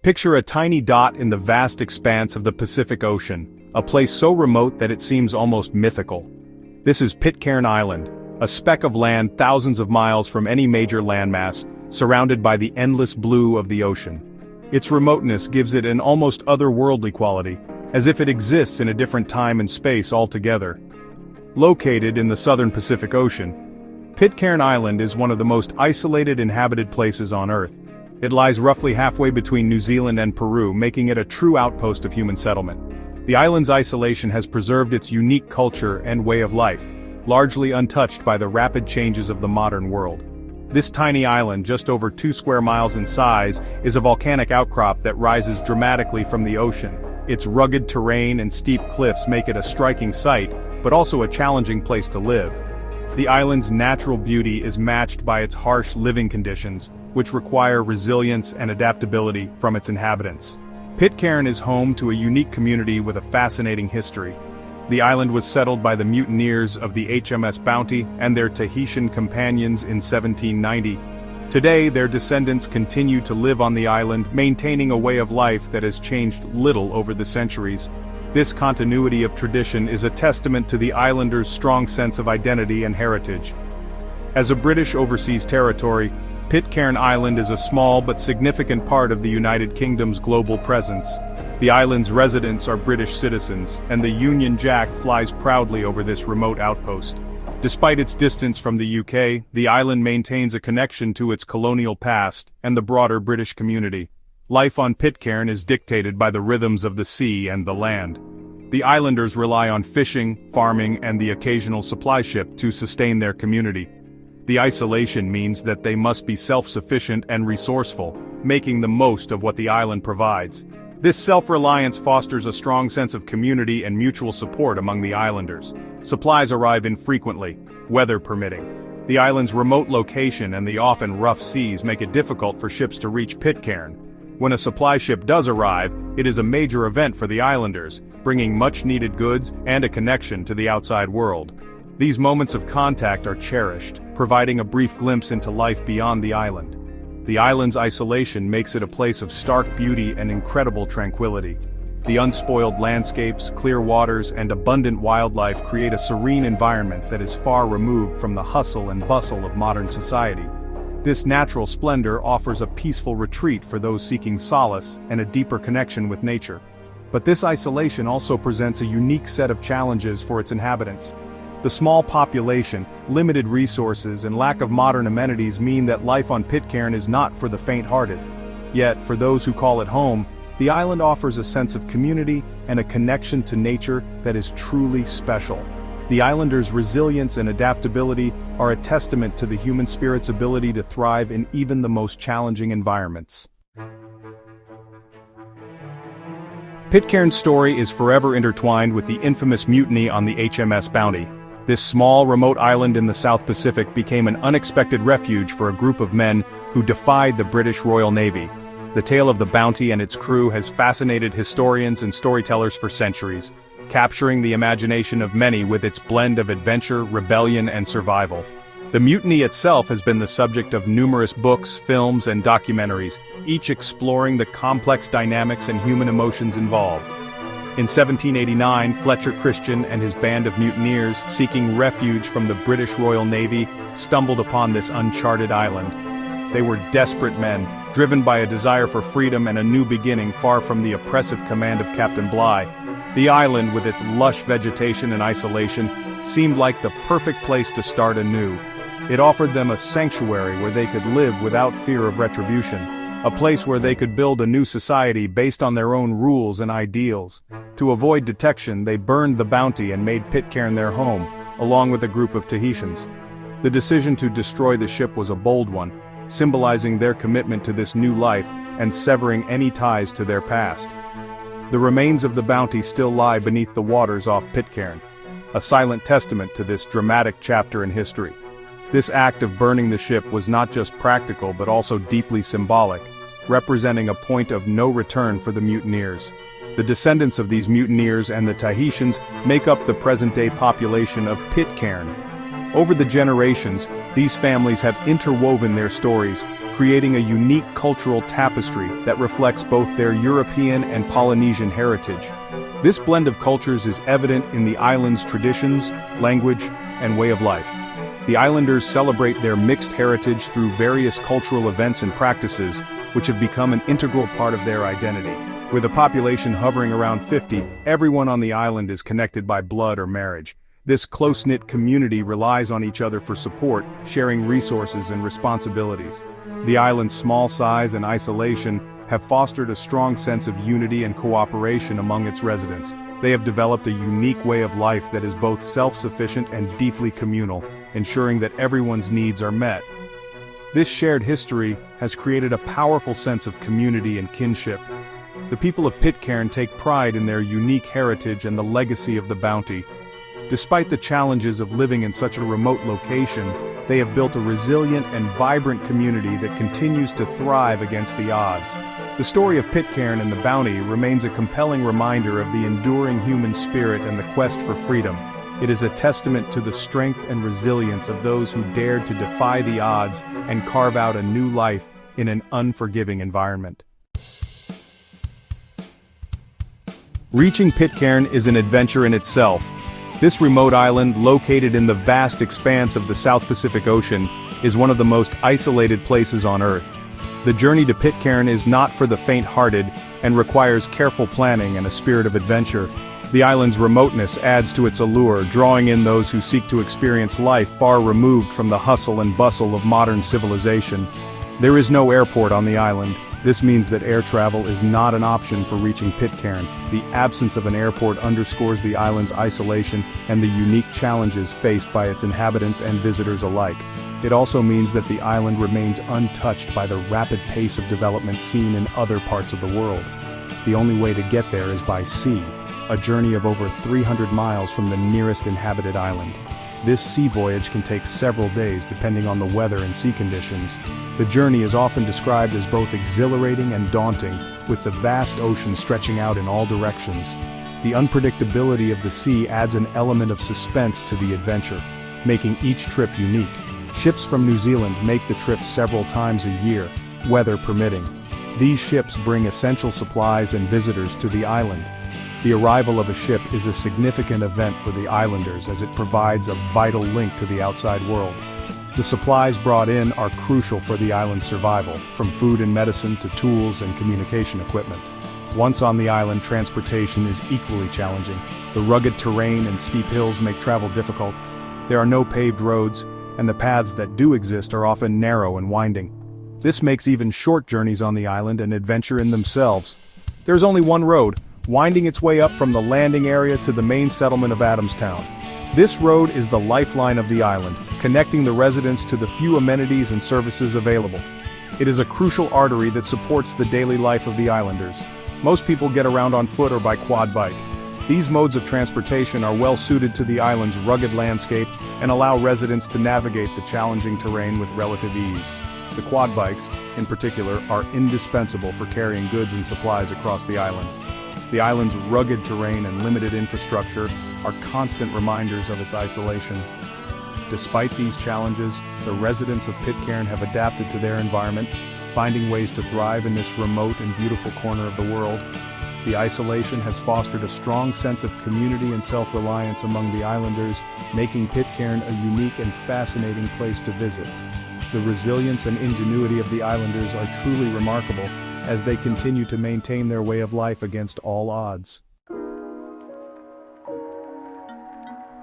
Picture a tiny dot in the vast expanse of the Pacific Ocean, a place so remote that it seems almost mythical. This is Pitcairn Island, a speck of land thousands of miles from any major landmass, surrounded by the endless blue of the ocean. Its remoteness gives it an almost otherworldly quality, as if it exists in a different time and space altogether. Located in the southern Pacific Ocean, Pitcairn Island is one of the most isolated inhabited places on Earth. It lies roughly halfway between New Zealand and Peru, making it a true outpost of human settlement. The island's isolation has preserved its unique culture and way of life, largely untouched by the rapid changes of the modern world. This tiny island, just over 2 square miles in size, is a volcanic outcrop that rises dramatically from the ocean. Its rugged terrain and steep cliffs make it a striking sight, but also a challenging place to live. The island's natural beauty is matched by its harsh living conditions, which require resilience and adaptability from its inhabitants. Pitcairn is home to a unique community with a fascinating history. The island was settled by the mutineers of the HMS Bounty and their Tahitian companions in 1790. Today, their descendants continue to live on the island, maintaining a way of life that has changed little over the centuries. This continuity of tradition is a testament to the islanders' strong sense of identity and heritage. As a British overseas territory, Pitcairn Island is a small but significant part of the United Kingdom's global presence. The island's residents are British citizens, and the Union Jack flies proudly over this remote outpost. Despite its distance from the UK, the island maintains a connection to its colonial past and the broader British community. Life on Pitcairn is dictated by the rhythms of the sea and the land. The islanders rely on fishing, farming, and the occasional supply ship to sustain their community. The isolation means that they must be self-sufficient and resourceful, making the most of what the island provides. This self-reliance fosters a strong sense of community and mutual support among the islanders. Supplies arrive infrequently, weather permitting. The island's remote location and the often rough seas make it difficult for ships to reach Pitcairn. When a supply ship does arrive, it is a major event for the islanders, bringing much-needed goods and a connection to the outside world. These moments of contact are cherished, providing a brief glimpse into life beyond the island. The island's isolation makes it a place of stark beauty and incredible tranquility. The unspoiled landscapes, clear waters, and abundant wildlife create a serene environment that is far removed from the hustle and bustle of modern society. This natural splendor offers a peaceful retreat for those seeking solace and a deeper connection with nature. But this isolation also presents a unique set of challenges for its inhabitants. The small population, limited resources, and lack of modern amenities mean that life on Pitcairn is not for the faint-hearted. Yet, for those who call it home, the island offers a sense of community and a connection to nature that is truly special. The islanders' resilience and adaptability are a testament to the human spirit's ability to thrive in even the most challenging environments. Pitcairn's story is forever intertwined with the infamous mutiny on the HMS Bounty. This small, remote island in the South Pacific became an unexpected refuge for a group of men who defied the British Royal Navy. The tale of the Bounty and its crew has fascinated historians and storytellers for centuries, capturing the imagination of many with its blend of adventure, rebellion, and survival. The mutiny itself has been the subject of numerous books, films, and documentaries, each exploring the complex dynamics and human emotions involved. In 1789, Fletcher Christian and his band of mutineers, seeking refuge from the British Royal Navy, stumbled upon this uncharted island. They were desperate men, driven by a desire for freedom and a new beginning far from the oppressive command of Captain Bligh. The island, with its lush vegetation and isolation, seemed like the perfect place to start anew. It offered them a sanctuary where they could live without fear of retribution, a place where they could build a new society based on their own rules and ideals. To avoid detection, they burned the Bounty and made Pitcairn their home, along with a group of Tahitians. The decision to destroy the ship was a bold one, symbolizing their commitment to this new life and severing any ties to their past. The remains of the Bounty still lie beneath the waters off Pitcairn, a silent testament to this dramatic chapter in history. This act of burning the ship was not just practical but also deeply symbolic, representing a point of no return for the mutineers. The descendants of these mutineers and the Tahitians make up the present-day population of Pitcairn. Over the generations, these families have interwoven their stories, creating a unique cultural tapestry that reflects both their European and Polynesian heritage. This blend of cultures is evident in the island's traditions, language, and way of life. The islanders celebrate their mixed heritage through various cultural events and practices, which have become an integral part of their identity. With a population hovering around 50, everyone on the island is connected by blood or marriage. This close-knit community relies on each other for support, sharing resources and responsibilities. The island's small size and isolation have fostered a strong sense of unity and cooperation among its residents. They have developed a unique way of life that is both self-sufficient and deeply communal, ensuring that everyone's needs are met. This shared history has created a powerful sense of community and kinship. The people of Pitcairn take pride in their unique heritage and the legacy of the bounty. Despite the challenges of living in such a remote location, they have built a resilient and vibrant community that continues to thrive against the odds. The story of Pitcairn and the bounty remains a compelling reminder of the enduring human spirit and the quest for freedom. It is a testament to the strength and resilience of those who dared to defy the odds and carve out a new life in an unforgiving environment. Reaching Pitcairn is an adventure in itself. This remote island, located in the vast expanse of the South Pacific Ocean, is one of the most isolated places on Earth. The journey to Pitcairn is not for the faint-hearted and requires careful planning and a spirit of adventure. The island's remoteness adds to its allure, drawing in those who seek to experience life far removed from the hustle and bustle of modern civilization. There is no airport on the island. This means that air travel is not an option for reaching Pitcairn. The absence of an airport underscores the island's isolation and the unique challenges faced by its inhabitants and visitors alike. It also means that the island remains untouched by the rapid pace of development seen in other parts of the world. The only way to get there is by sea, a journey of over 300 miles from the nearest inhabited island. This sea voyage can take several days depending on the weather and sea conditions. The journey is often described as both exhilarating and daunting, with the vast ocean stretching out in all directions. The unpredictability of the sea adds an element of suspense to the adventure, making each trip unique. Ships from New Zealand make the trip several times a year, weather permitting. These ships bring essential supplies and visitors to the island. The arrival of a ship is a significant event for the islanders as it provides a vital link to the outside world. The supplies brought in are crucial for the island's survival, from food and medicine to tools and communication equipment. Once on the island, transportation is equally challenging. The rugged terrain and steep hills make travel difficult. There are no paved roads, and the paths that do exist are often narrow and winding. This makes even short journeys on the island an adventure in themselves. There's only one road, winding its way up from the landing area to the main settlement of Adamstown. This road is the lifeline of the island, connecting the residents to the few amenities and services available. It is a crucial artery that supports the daily life of the islanders. Most people get around on foot or by quad bike. These modes of transportation are well suited to the island's rugged landscape and allow residents to navigate the challenging terrain with relative ease. The quad bikes, in particular, are indispensable for carrying goods and supplies across the island. The island's rugged terrain and limited infrastructure are constant reminders of its isolation. Despite these challenges, the residents of Pitcairn have adapted to their environment, finding ways to thrive in this remote and beautiful corner of the world. The isolation has fostered a strong sense of community and self-reliance among the islanders, making Pitcairn a unique and fascinating place to visit. The resilience and ingenuity of the islanders are truly remarkable, as they continue to maintain their way of life against all odds.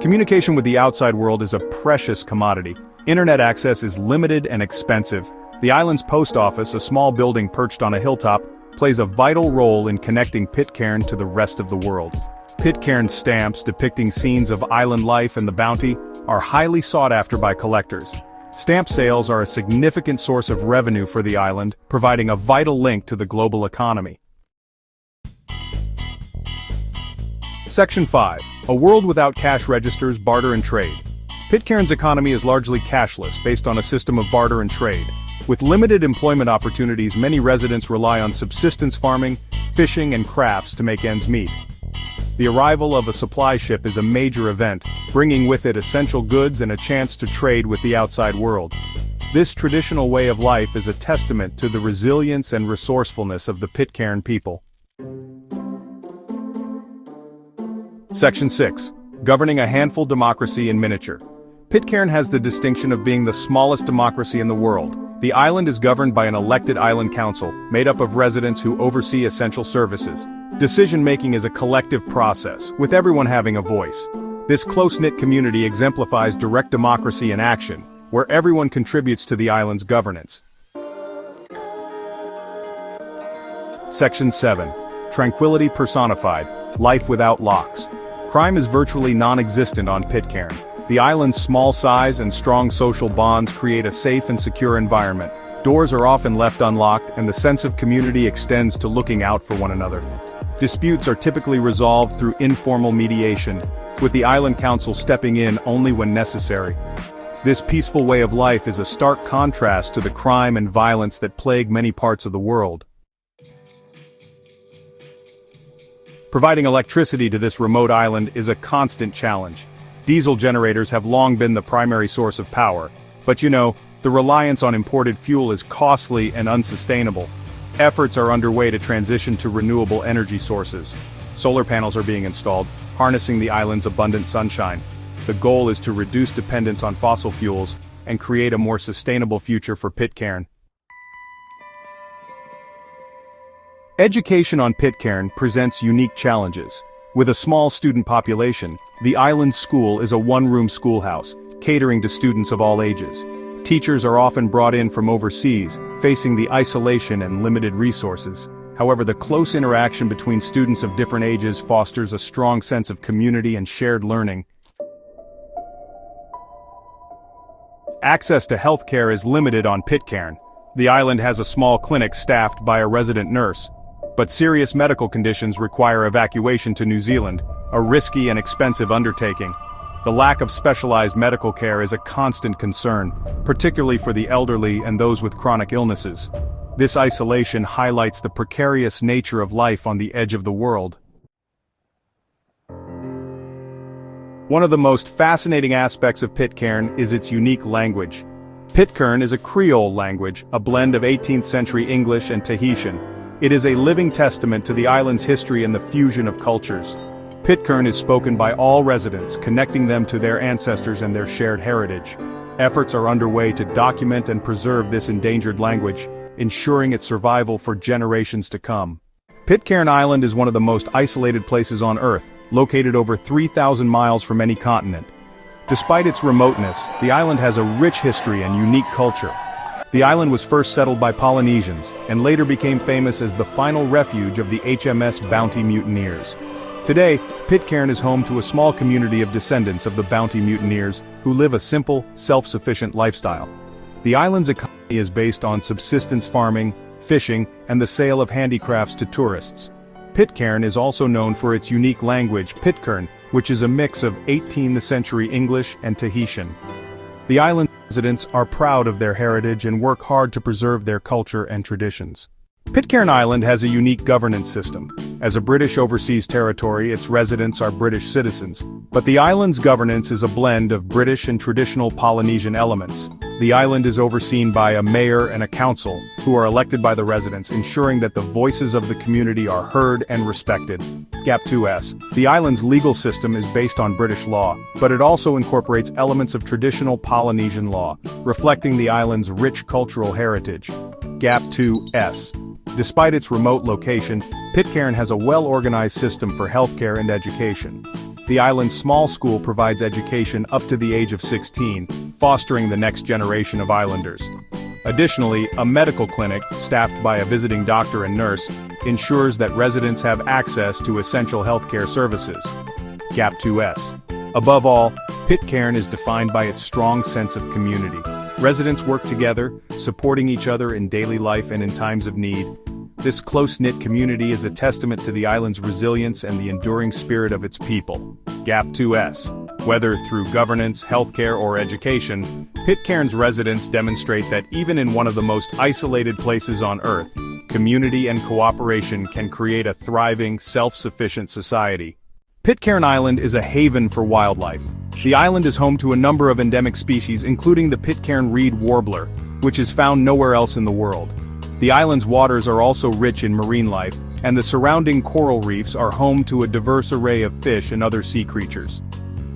Communication with the outside world is a precious commodity. Internet access is limited and expensive. The island's post office, a small building perched on a hilltop, plays a vital role in connecting Pitcairn to the rest of the world. Pitcairn stamps depicting scenes of island life and the bounty are highly sought after by collectors. Stamp sales are a significant source of revenue for the island, providing a vital link to the global economy. Section 5. A world without cash registers, barter and trade. Pitcairn's economy is largely cashless, based on a system of barter and trade. With limited employment opportunities, many residents rely on subsistence farming, fishing and crafts to make ends meet. The arrival of a supply ship is a major event, bringing with it essential goods and a chance to trade with the outside world. This traditional way of life is a testament to the resilience and resourcefulness of the Pitcairn people. Section 6. Governing a handful democracy in miniature. Pitcairn has the distinction of being the smallest democracy in the world. The island is governed by an elected island council, made up of residents who oversee essential services. Decision-making is a collective process, with everyone having a voice. This close-knit community exemplifies direct democracy in action, where everyone contributes to the island's governance. Section 7. Tranquility personified. Life without locks. Crime is virtually non-existent on Pitcairn. The island's small size and strong social bonds create a safe and secure environment. Doors are often left unlocked, and the sense of community extends to looking out for one another. Disputes are typically resolved through informal mediation, with the island council stepping in only when necessary. This peaceful way of life is a stark contrast to the crime and violence that plague many parts of the world. Providing electricity to this remote island is a constant challenge. Diesel generators have long been the primary source of power, but the reliance on imported fuel is costly and unsustainable. Efforts are underway to transition to renewable energy sources. Solar panels are being installed, harnessing the island's abundant sunshine. The goal is to reduce dependence on fossil fuels and create a more sustainable future for Pitcairn. Education on Pitcairn presents unique challenges. With a small student population, the island's school is a one-room schoolhouse, catering to students of all ages. Teachers are often brought in from overseas, facing the isolation and limited resources. However, the close interaction between students of different ages fosters a strong sense of community and shared learning. Access to healthcare is limited on Pitcairn. The island has a small clinic staffed by a resident nurse, but serious medical conditions require evacuation to New Zealand, a risky and expensive undertaking. The lack of specialized medical care is a constant concern, particularly for the elderly and those with chronic illnesses. This isolation highlights the precarious nature of life on the edge of the world. One of the most fascinating aspects of Pitcairn is its unique language. Pitcairn is a Creole language, a blend of 18th century English and Tahitian. It is a living testament to the island's history and the fusion of cultures. Pitcairn is spoken by all residents, connecting them to their ancestors and their shared heritage. Efforts are underway to document and preserve this endangered language, ensuring its survival for generations to come. Pitcairn Island is one of the most isolated places on Earth, located over 3,000 miles from any continent. Despite its remoteness, the island has a rich history and unique culture. The island was first settled by Polynesians, and later became famous as the final refuge of the HMS Bounty mutineers. Today, Pitcairn is home to a small community of descendants of the Bounty mutineers who live a simple, self-sufficient lifestyle. The island's economy is based on subsistence farming, fishing, and the sale of handicrafts to tourists. Pitcairn is also known for its unique language, Pitcairn, which is a mix of 18th century English and Tahitian. The island residents are proud of their heritage and work hard to preserve their culture and traditions. Pitcairn Island has a unique governance system. As a British overseas territory, its residents are British citizens, but the island's governance is a blend of British and traditional Polynesian elements. The island is overseen by a mayor and a council, who are elected by the residents, ensuring that the voices of the community are heard and respected. Gap 2S. The island's legal system is based on British law, but it also incorporates elements of traditional Polynesian law, reflecting the island's rich cultural heritage. Gap 2S. Despite its remote location, Pitcairn has a well-organized system for healthcare and education. The island's small school provides education up to the age of 16, fostering the next generation of islanders. Additionally, a medical clinic, staffed by a visiting doctor and nurse, ensures that residents have access to essential healthcare services. Gap 2S. Above all, Pitcairn is defined by its strong sense of community. Residents work together, supporting each other in daily life and in times of need. This close-knit community is a testament to the island's resilience and the enduring spirit of its people. Gap 2S. Whether through governance, healthcare, or education, Pitcairn's residents demonstrate that even in one of the most isolated places on Earth, community and cooperation can create a thriving, self-sufficient society. Pitcairn Island is a haven for wildlife. The island is home to a number of endemic species, including the Pitcairn reed warbler, which is found nowhere else in the world. The island's waters are also rich in marine life, and the surrounding coral reefs are home to a diverse array of fish and other sea creatures.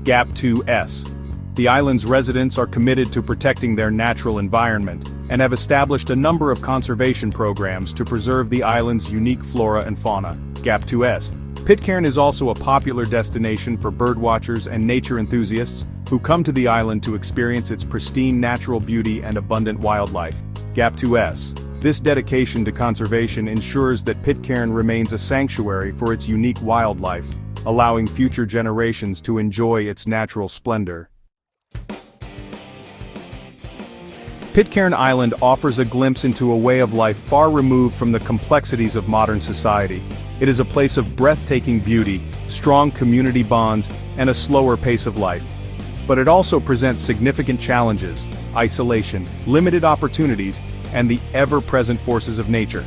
Gap 2S. The island's residents are committed to protecting their natural environment, and have established a number of conservation programs to preserve the island's unique flora and fauna. Gap 2S. Pitcairn is also a popular destination for birdwatchers and nature enthusiasts, who come to the island to experience its pristine natural beauty and abundant wildlife. Gap 2S. This dedication to conservation ensures that Pitcairn remains a sanctuary for its unique wildlife, allowing future generations to enjoy its natural splendor. Pitcairn Island offers a glimpse into a way of life far removed from the complexities of modern society. It is a place of breathtaking beauty, strong community bonds, and a slower pace of life. But it also presents significant challenges: isolation, limited opportunities, and the ever-present forces of nature.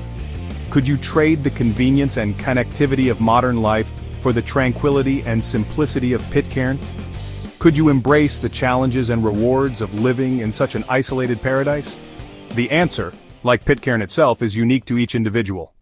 Could you trade the convenience and connectivity of modern life for the tranquility and simplicity of Pitcairn? Could you embrace the challenges and rewards of living in such an isolated paradise? The answer, like Pitcairn itself, is unique to each individual.